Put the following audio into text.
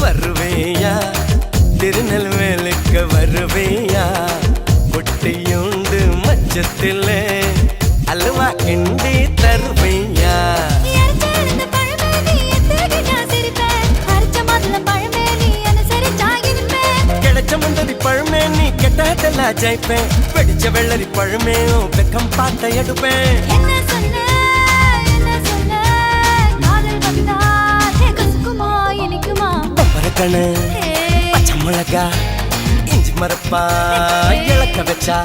வருவேயா திருநெல்வேலுக்கு வருவேயா பொட்டியுண்டு மச்சத்துல அல்வா கிண்டி தருவேயா கிடைச்ச முந்தரி பழமே நீ கெட்டதெல்லாம் ஜெயிப்பேன் வெடிச்ச வெள்ளரி பழமே வெக்கம் பார்த்த எடுப்பேன் பச்சை மிளகா இஞ்சி மரப்பா இழக்க வச்சா